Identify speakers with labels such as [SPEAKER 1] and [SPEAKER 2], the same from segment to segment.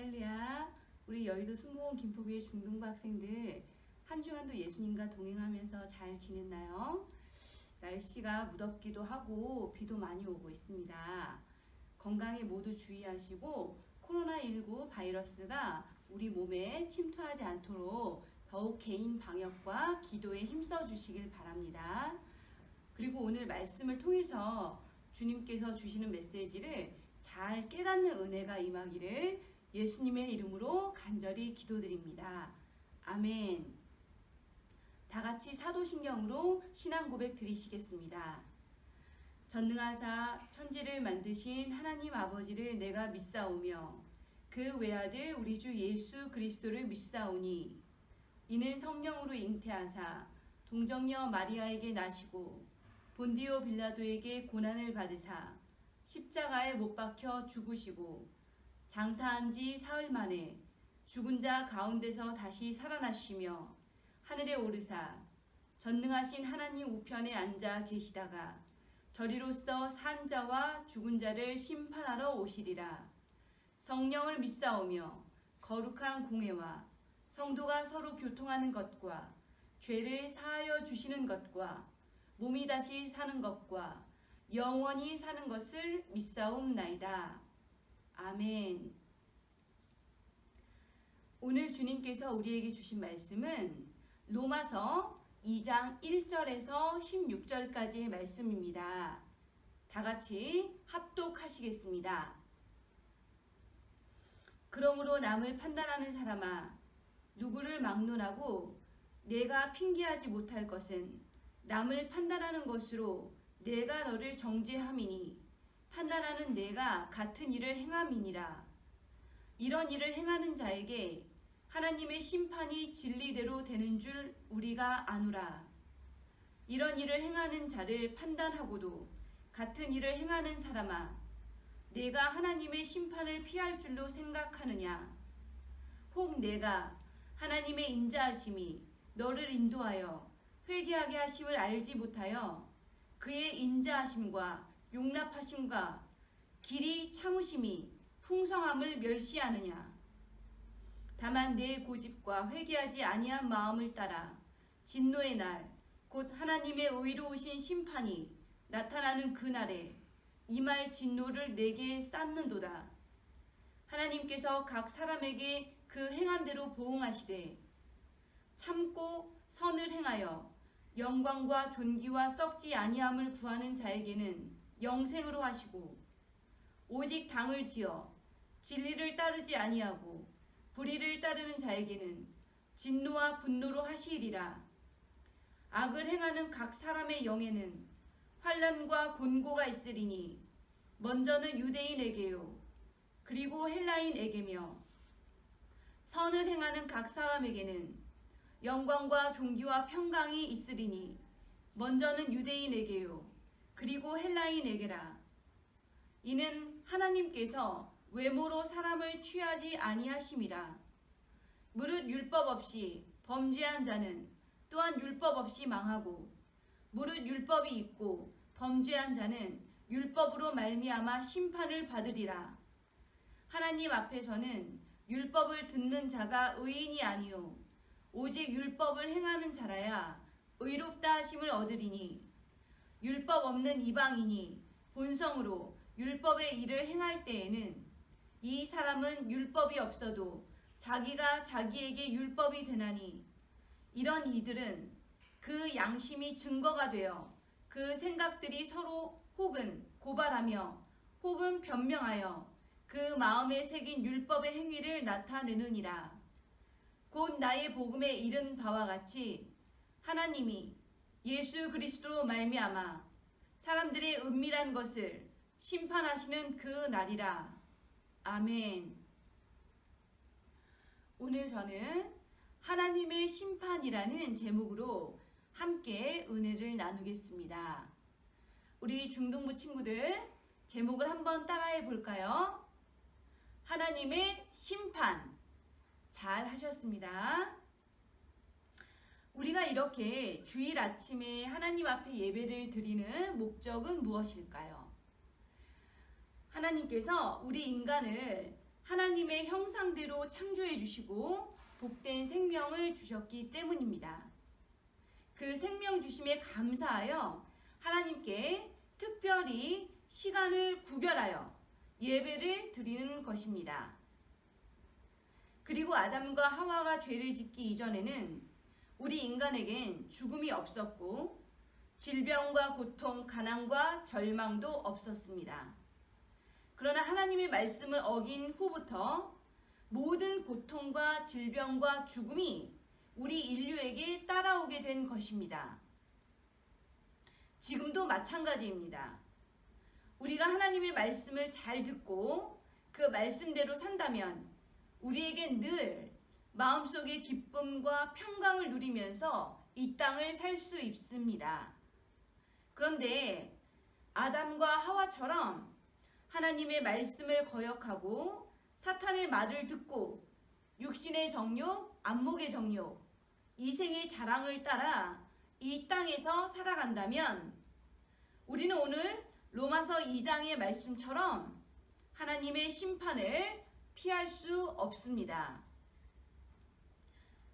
[SPEAKER 1] 할렐루야. 우리 여의도 순복음 김포교회 중등부 학생들 한 주간도 예수님과 동행하면서 잘 지냈나요? 날씨가 무덥기도 하고 비도 많이 오고 있습니다. 건강에 모두 주의하시고 코로나19 바이러스가 우리 몸에 침투하지 않도록 더욱 개인 방역과 기도에 힘써 주시길 바랍니다. 그리고 오늘 말씀을 통해서 주님께서 주시는 메시지를 잘 깨닫는 은혜가 임하기를 예수님의 이름으로 간절히 기도드립니다. 아멘. 다 같이 사도신경으로 신앙 고백 드리시겠습니다. 전능하사 천지를 만드신 하나님 아버지를 내가 믿사오며 그 외아들 우리 주 예수 그리스도를 믿사오니 이는 성령으로 잉태하사 동정녀 마리아에게 나시고 본디오 빌라도에게 고난을 받으사 십자가에 못 박혀 죽으시고 장사한 지 사흘 만에 죽은 자 가운데서 다시 살아나시며 하늘에 오르사 전능하신 하나님 우편에 앉아 계시다가 저리로서 산 자와 죽은 자를 심판하러 오시리라. 성령을 믿사오며 거룩한 공회와 성도가 서로 교통하는 것과 죄를 사하여 주시는 것과 몸이 다시 사는 것과 영원히 사는 것을 믿사옵나이다. 아멘. 오늘 주님께서 우리에게 주신 말씀은 로마서 2장 1절에서 16절까지의 말씀입니다. 다 같이 합독하시겠습니다. 그러므로 남을 판단하는 사람아, 누구를 막론하고 내가 핑계하지 못할 것은 남을 판단하는 것으로 내가 너를 정죄함이니 판단하는 내가 같은 일을 행함이니라. 이런 일을 행하는 자에게 하나님의 심판이 진리대로 되는 줄 우리가 아노라. 이런 일을 행하는 자를 판단하고도 같은 일을 행하는 사람아, 내가 하나님의 심판을 피할 줄로 생각하느냐? 혹 내가 하나님의 인자하심이 너를 인도하여 회개하게 하심을 알지 못하여 그의 인자하심과 용납하심과 길이 참으심이 풍성함을 멸시하느냐? 다만 내 고집과 회개하지 아니한 마음을 따라 진노의 날, 곧 하나님의 의로우신 심판이 나타나는 그날에 임할 진노를 내게 쌓는도다. 하나님께서 각 사람에게 그 행한 대로 보응하시되 참고 선을 행하여 영광과 존귀와 썩지 아니함을 구하는 자에게는 영생으로 하시고 오직 당을 지어 진리를 따르지 아니하고 불의를 따르는 자에게는 진노와 분노로 하시리라. 악을 행하는 각 사람의 영에는 환난과 곤고가 있으리니 먼저는 유대인에게요 그리고 헬라인에게며 선을 행하는 각 사람에게는 영광과 존귀와 평강이 있으리니 먼저는 유대인에게요 그리고 헬라인에게라. 이는 하나님께서 외모로 사람을 취하지 아니하심이라. 무릇 율법 없이 범죄한 자는 또한 율법 없이 망하고 무릇 율법이 있고 범죄한 자는 율법으로 말미암아 심판을 받으리라. 하나님 앞에서는 율법을 듣는 자가 의인이 아니요 오직 율법을 행하는 자라야 의롭다 하심을 얻으리니 율법 없는 이방인이 본성으로 율법의 일을 행할 때에는 이 사람은 율법이 없어도 자기가 자기에게 율법이 되나니 이런 이들은 그 양심이 증거가 되어 그 생각들이 서로 혹은 고발하며 혹은 변명하여 그 마음에 새긴 율법의 행위를 나타내느니라. 곧 나의 복음에 이른 바와 같이 하나님이 예수 그리스도로 말미암아 사람들의 은밀한 것을 심판하시는 그 날이라. 아멘. 오늘 저는 하나님의 심판이라는 제목으로 함께 은혜를 나누겠습니다. 우리 중등부 친구들 제목을 한번 따라해 볼까요? 하나님의 심판. 잘 하셨습니다. 우리가 이렇게 주일 아침에 하나님 앞에 예배를 드리는 목적은 무엇일까요? 하나님께서 우리 인간을 하나님의 형상대로 창조해 주시고 복된 생명을 주셨기 때문입니다. 그 생명 주심에 감사하여 하나님께 특별히 시간을 구별하여 예배를 드리는 것입니다. 그리고 아담과 하와가 죄를 짓기 이전에는 우리 인간에겐 죽음이 없었고 질병과 고통, 가난과 절망도 없었습니다. 그러나 하나님의 말씀을 어긴 후부터 모든 고통과 질병과 죽음이 우리 인류에게 따라오게 된 것입니다. 지금도 마찬가지입니다. 우리가 하나님의 말씀을 잘 듣고 그 말씀대로 산다면 우리에겐 늘 마음속의 기쁨과 평강을 누리면서 이 땅을 살 수 있습니다. 그런데 아담과 하와처럼 하나님의 말씀을 거역하고 사탄의 말을 듣고 육신의 정욕, 안목의 정욕, 이생의 자랑을 따라 이 땅에서 살아간다면 우리는 오늘 로마서 2장의 말씀처럼 하나님의 심판을 피할 수 없습니다.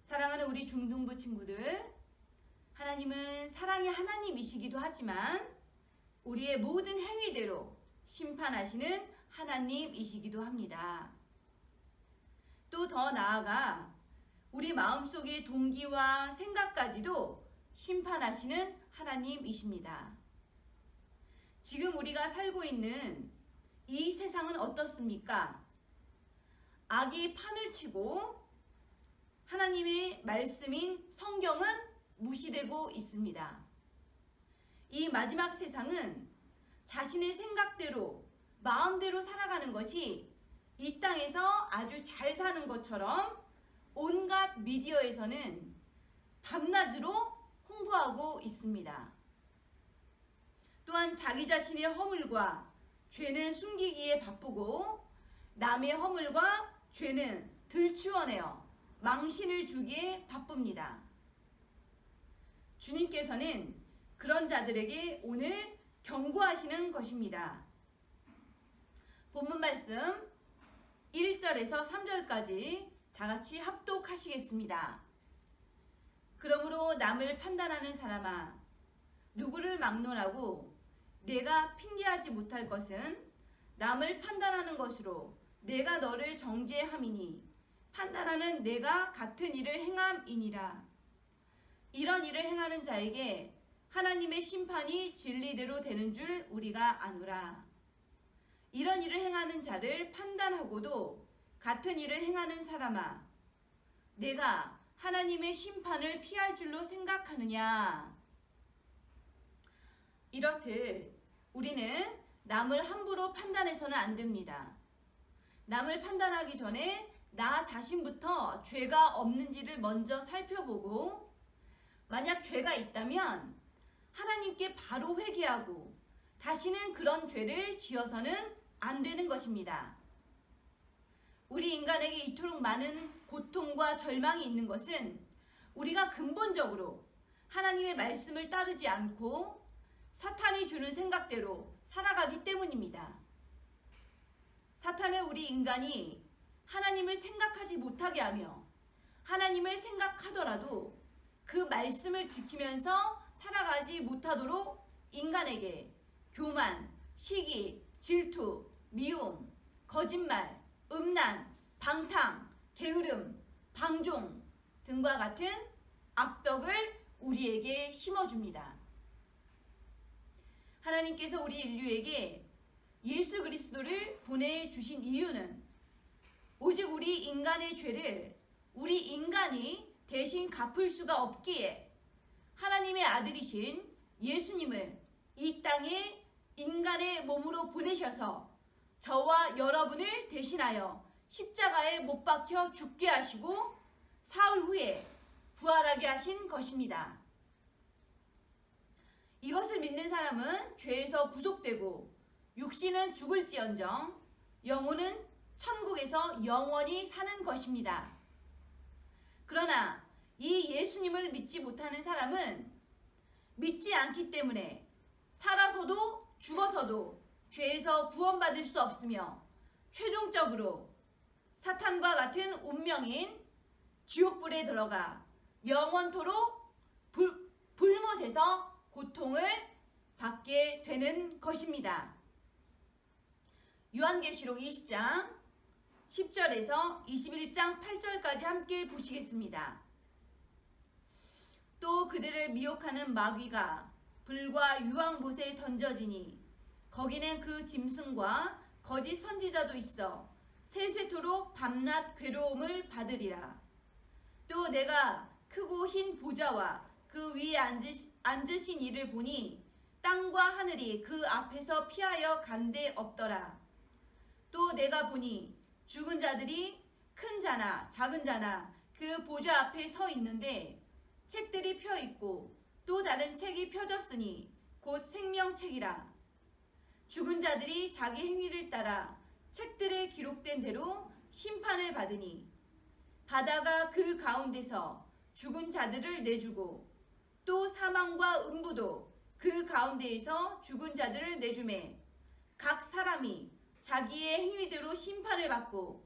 [SPEAKER 1] 사랑하는 우리 중등부 친구들, 하나님은 사랑의 하나님이시기도 하지만 우리의 모든 행위대로 심판하시는 하나님이시기도 합니다. 또 더 나아가 우리 마음속의 동기와 생각까지도 심판하시는 하나님이십니다. 지금 우리가 살고 있는 이 세상은 어떻습니까? 악이 판을 치고 하나님의 말씀인 성경은 무시되고 있습니다. 이 마지막 세상은 자신의 생각대로 마음대로 살아가는 것이 이 땅에서 아주 잘 사는 것처럼 온갖 미디어에서는 밤낮으로 홍보하고 있습니다. 또한 자기 자신의 허물과 죄는 숨기기에 바쁘고 남의 허물과 죄는 들추어내어 망신을 주기에 바쁩니다. 주님께서는 그런 자들에게 오늘 경고하시는 것입니다. 본문 말씀 1절에서 3절까지 다 같이 합독하시겠습니다. 그러므로 남을 판단하는 사람아, 누구를 막론하고 내가 핑계하지 못할 것은 남을 판단하는 것으로 내가 너를 정죄함이니 판단하는 내가 같은 일을 행함이니라. 이런 일을 행하는 자에게 하나님의 심판이 진리대로 되는 줄 우리가 아노라. 이런 일을 행하는 자를 판단하고도 같은 일을 행하는 사람아, 내가 하나님의 심판을 피할 줄로 생각하느냐. 이렇듯 우리는 남을 함부로 판단해서는 안 됩니다. 남을 판단하기 전에 나 자신부터 죄가 없는지를 먼저 살펴보고 만약 죄가 있다면 하나님께 바로 회개하고 다시는 그런 죄를 지어서는 안 되는 것입니다. 우리 인간에게 이토록 많은 고통과 절망이 있는 것은 우리가 근본적으로 하나님의 말씀을 따르지 않고 사탄이 주는 생각대로 살아가기 때문입니다. 사탄은 우리 인간이 하나님을 생각하지 못하게 하며 하나님을 생각하더라도 그 말씀을 지키면서 살아가지 못하도록 인간에게 교만, 시기, 질투, 미움, 거짓말, 음란, 방탕, 게으름, 방종 등과 같은 악덕을 우리에게 심어줍니다. 하나님께서 우리 인류에게 예수 그리스도를 보내주신 이유는 오직 우리 인간의 죄를 우리 인간이 대신 갚을 수가 없기에 하나님의 아들이신 예수님을 이 땅에 인간의 몸으로 보내셔서 저와 여러분을 대신하여 십자가에 못 박혀 죽게 하시고 사흘 후에 부활하게 하신 것입니다. 이것을 믿는 사람은 죄에서 구속되고 육신은 죽을지언정 영혼은 천국에서 영원히 사는 것입니다. 그러나 이 예수님을 믿지 못하는 사람은 믿지 않기 때문에 살아서도 죽어서도 죄에서 구원받을 수 없으며 최종적으로 사탄과 같은 운명인 지옥불에 들어가 영원토록 불못에서 고통을 받게 되는 것입니다. 요한계시록 20장 10절에서 21장 8절까지 함께 보시겠습니다. 또 그들을 미혹하는 마귀가 불과 유황못에 던져지니 거기는 그 짐승과 거짓 선지자도 있어 세세토록 밤낮 괴로움을 받으리라. 또 내가 크고 흰 보좌와 그 위에 앉으신 이를 보니 땅과 하늘이 그 앞에서 피하여 간데 없더라. 또 내가 보니 죽은 자들이 큰 자나 작은 자나 그 보좌 앞에 서 있는데 책들이 펴 있고 또 다른 책이 펴졌으니 곧 생명책이라. 죽은 자들이 자기 행위를 따라 책들에 기록된 대로 심판을 받으니 바다가 그 가운데서 죽은 자들을 내주고 또 사망과 음부도 그 가운데에서 죽은 자들을 내주매 각 사람이 자기의 행위대로 심판을 받고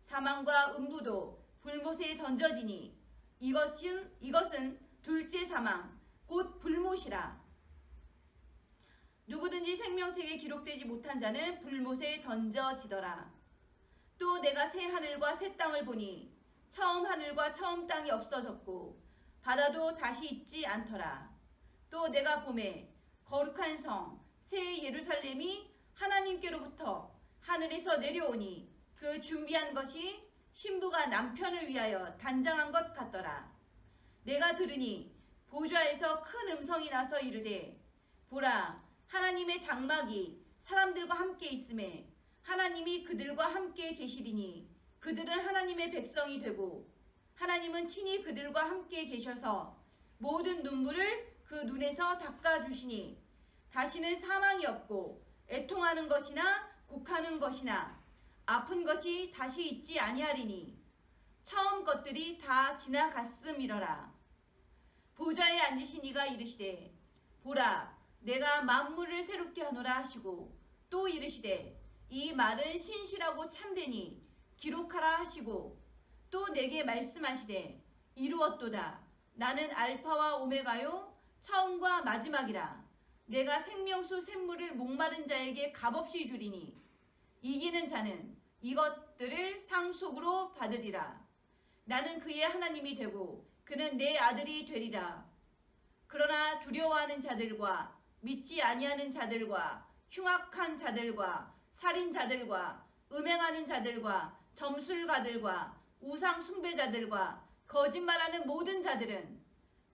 [SPEAKER 1] 사망과 음부도 불못에 던져지니 이것은 둘째 사망 곧 불못이라. 누구든지 생명책에 기록되지 못한 자는 불못에 던져지더라. 또 내가 새 하늘과 새 땅을 보니 처음 하늘과 처음 땅이 없어졌고 바다도 다시 있지 않더라. 또 내가 보매 거룩한 성 새 예루살렘이 하나님께로부터 하늘에서 내려오니 그 준비한 것이 신부가 남편을 위하여 단장한 것 같더라. 내가 들으니 보좌에서 큰 음성이 나서 이르되 보라 하나님의 장막이 사람들과 함께 있음에 하나님이 그들과 함께 계시리니 그들은 하나님의 백성이 되고 하나님은 친히 그들과 함께 계셔서 모든 눈물을 그 눈에서 닦아주시니 다시는 사망이 없고 애통하는 것이나 곡하는 것이나 아픈 것이 다시 있지 아니하리니 처음 것들이 다 지나갔음이러라. 보좌에 앉으신 이가 이르시되 보라 내가 만물을 새롭게 하노라 하시고 또 이르시되 이 말은 신실하고 참되니 기록하라 하시고 또 내게 말씀하시되 이루었도다. 나는 알파와 오메가요 처음과 마지막이라. 내가 생명수 샘물을 목마른 자에게 값없이 주리니 이기는 자는 이것들을 상속으로 받으리라. 나는 그의 하나님이 되고 그는 내 아들이 되리라. 그러나 두려워하는 자들과 믿지 아니하는 자들과 흉악한 자들과 살인자들과 음행하는 자들과 점술가들과 우상 숭배자들과 거짓말하는 모든 자들은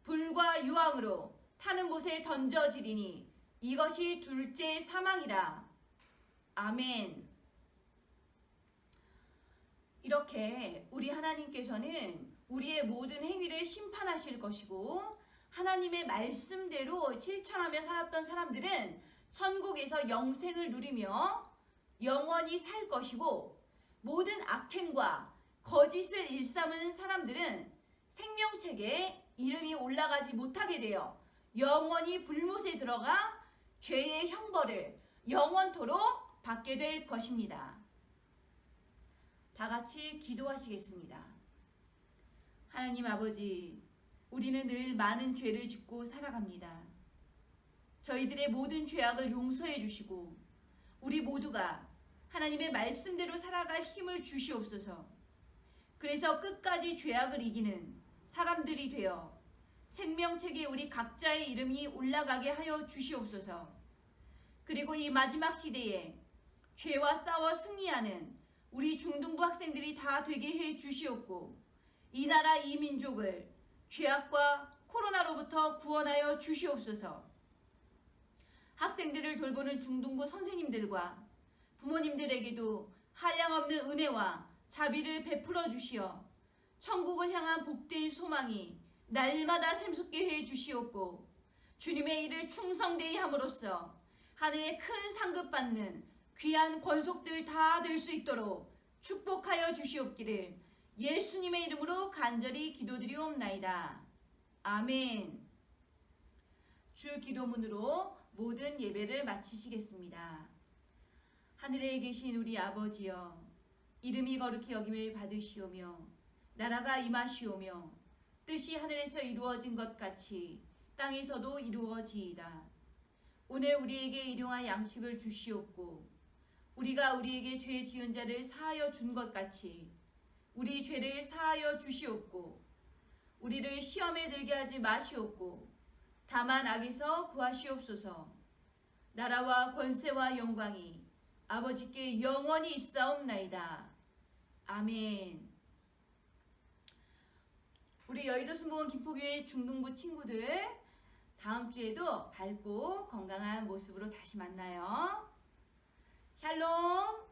[SPEAKER 1] 불과 유황으로 타는 못에 던져지리니 이것이 둘째 사망이라. 아멘. 이렇게 우리 하나님께서는 우리의 모든 행위를 심판하실 것이고 하나님의 말씀대로 실천하며 살았던 사람들은 천국에서 영생을 누리며 영원히 살 것이고 모든 악행과 거짓을 일삼은 사람들은 생명책에 이름이 올라가지 못하게 되어 영원히 불못에 들어가 죄의 형벌을 영원토록 받게 될 것입니다. 다 같이 기도하시겠습니다. 하나님 아버지, 우리는 늘 많은 죄를 짓고 살아갑니다. 저희들의 모든 죄악을 용서해 주시고 우리 모두가 하나님의 말씀대로 살아갈 힘을 주시옵소서. 그래서 끝까지 죄악을 이기는 사람들이 되어 생명책에 우리 각자의 이름이 올라가게 하여 주시옵소서. 그리고 이 마지막 시대에 죄와 싸워 승리하는 우리 중등부 학생들이 다 되게 해 주시옵고 이 나라 이 민족을 죄악과 코로나로부터 구원하여 주시옵소서. 학생들을 돌보는 중등부 선생님들과 부모님들에게도 한량없는 은혜와 자비를 베풀어 주시어 천국을 향한 복된 소망이 날마다 샘솟게 해 주시옵고 주님의 일을 충성되이 함으로써 하늘의 큰 상급 받는 귀한 권속들 다 될 수 있도록 축복하여 주시옵기를 예수님의 이름으로 간절히 기도드리옵나이다. 아멘. 주 기도문으로 모든 예배를 마치시겠습니다. 하늘에 계신 우리 아버지여, 이름이 거룩히 여김을 받으시오며 나라가 임하시오며 뜻이 하늘에서 이루어진 것 같이 땅에서도 이루어지이다. 오늘 우리에게 일용할 양식을 주시옵고 우리가 우리에게 죄 지은 자를 사하여 준 것 같이 우리 죄를 사하여 주시옵고 우리를 시험에 들게 하지 마시옵고 다만 악에서 구하시옵소서. 나라와 권세와 영광이 아버지께 영원히 있사옵나이다. 아멘. 우리 여의도 순복음 김포교회 중등부 친구들 다음 주에도 밝고 건강한 모습으로 다시 만나요. 샬롬.